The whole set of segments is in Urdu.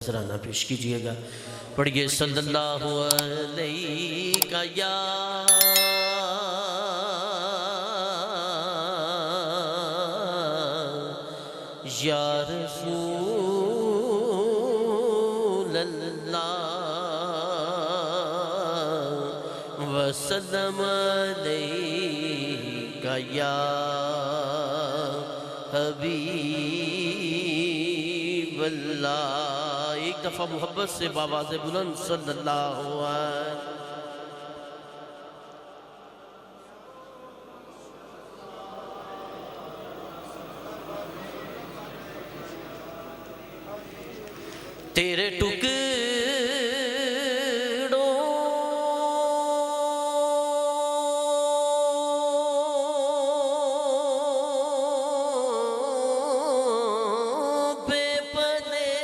نذرانہ پیش کیجئے گا۔ پڑھئے صلی اللہ علیہ یا رسول اللہ وسلم علیہ یا حبیب اللہ۔ ایک دفعہ محبت سے بآواز بلند صلی اللہ علیہ تیرے ٹکڑوں پہ پلے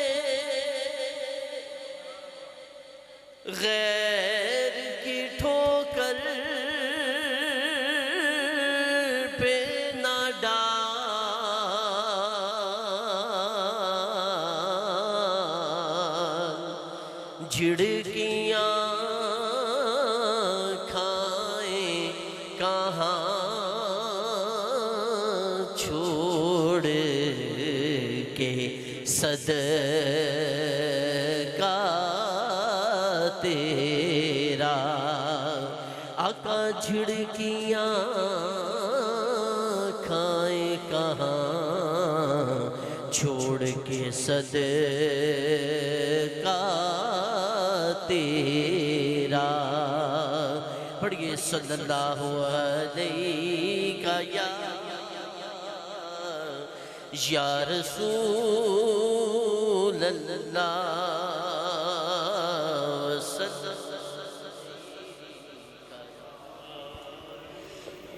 غیر کی ٹھوکر پہ نہ جھڑکیاں کھائیں کہاں چھوڑ کے صدقہ تیرا آقا، جھڑکیاں کھائیں کہاں چھوڑ کے صدقہ تیرا۔ پڑھئے صلی اللہ علیہ یا رسول اللہ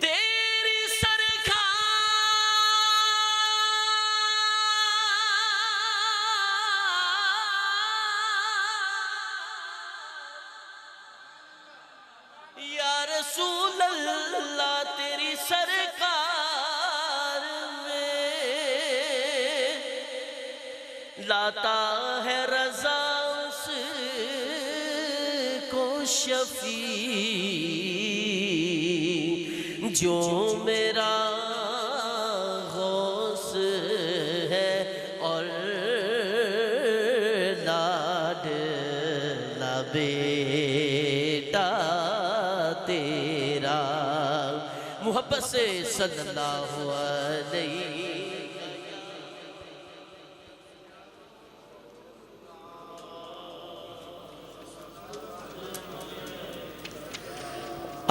تیری یا رسول اللہ تیری سرکار میں لاتا ہے رضا اس کو شفیع جو میرا غوث ہے اور لاڈلا بیٹا تیرا۔ محبت سے صلی اللہ علیہ۔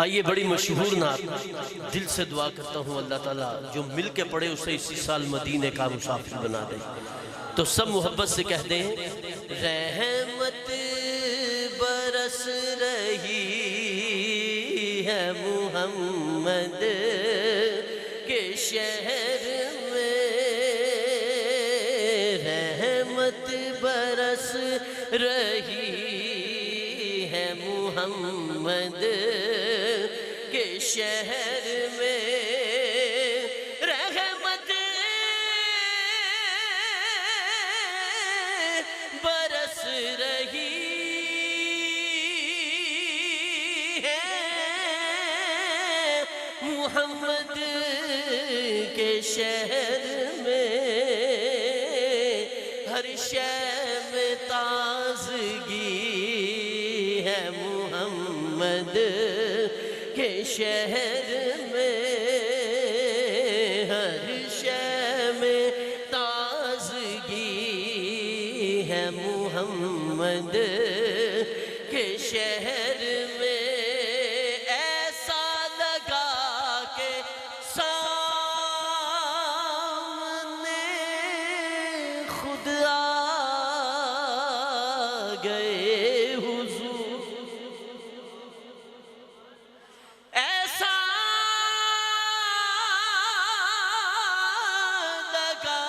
آئیے بڑی مشہور نعت، دل سے دعا کرتا ہوں اللہ تعالیٰ جو مل کے پڑھے اسے اسی سال مدینے کا مسافر بنا دے۔ تو سب محبت سے کہہ دیں، رحمت برس رہی ہے محمد کے شہر میں، رحمت برس رہی ہے محمد کے شہر میں، رحمت برس رہی ہے محمد کے شہر میں، ہر شے میں تازگی ہے محمد کے شہر میں، ہر شے میں تازگی ہے محمد کے شہر میں۔ ایسا لگا کہ سامنے خود آ گئے حضور، ایسا لگا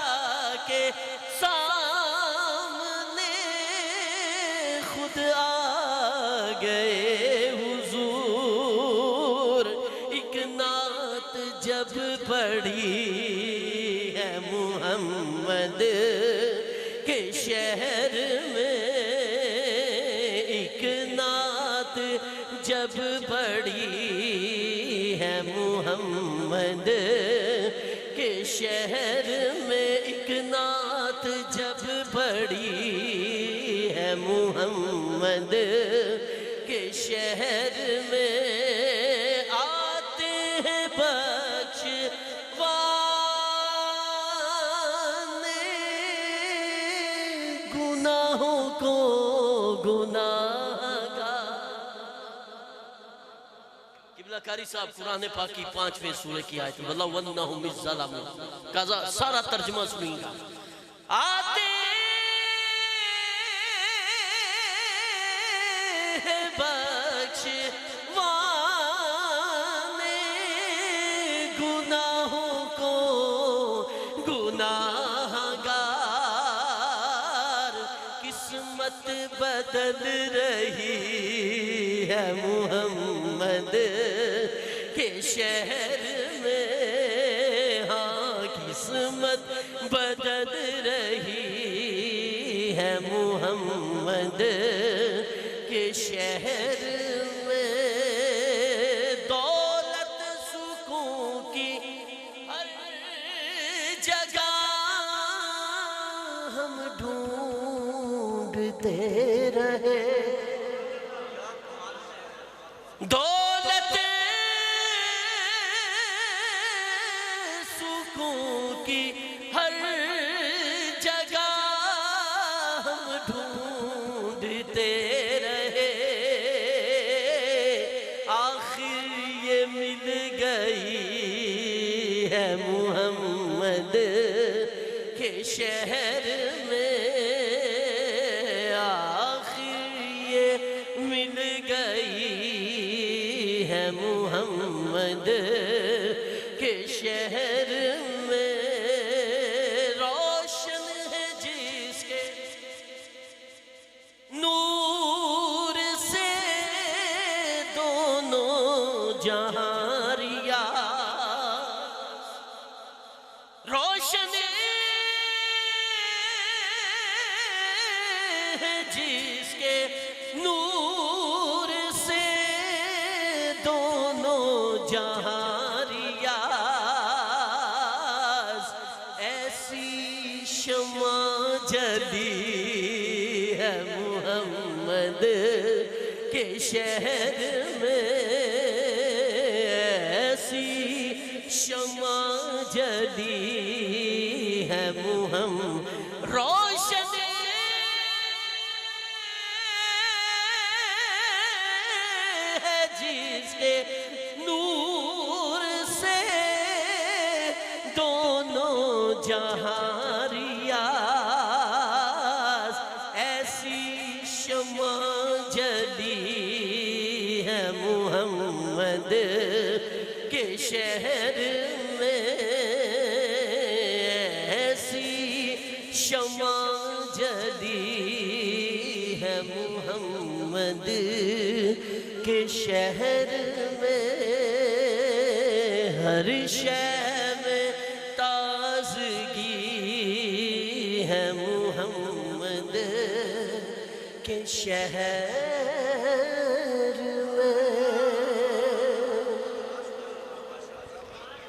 کہ سامنے خود آ گئے حضور۔ ایک نعت جب پڑھی ہے محمد کے شہر میں جب بڑی ہے محمد کے شہر میں، ایک نعت جب بڑی ہے محمد کے شہر میں، آتے ہیں بخشوانے گناہوں کو قبلہ کاری صاحب قرآن پاک کی 5ویں سورہ کی آیت وَلَوْنَّهُمْ الظَّلَمُوا کا سارا ترجمہ سنیں گا. آتے ہیں بخشوانے گناہوں کو گناہگار، قسمت بدل رہی ہے محمد کے شہر میں، ہاں قسمت بدل رہی ہے محمد کے شہر میں. دولت سکون کی ہر جگہ ہم ڈھونڈتے رہے، دولت سکون کی ہر جگہ ہم ڈھونڈتے رہے، آخر یہ مل گئی ہے محمد کے شہر میں، آخر یہ مل گئی ہے محمد کے شہر میں. روشن ہے جس کے نور سے دونوں جہاں ریاض، روشن ہے جس کے نور سے دونوں جہاں ریاض، ایسی شمع جلی ہے محمد کے شہر میں، ایسی شمع جلی ہے محمد، روشن ہے جس کے نور سے دونوں جہاں ریاض، ایسی شمع جلی ہے محمد کے شہر میں، ایسی شمع جلی ہے محمد کے شہر میں. ہر شے میں تازگی ہے محمد کے شہر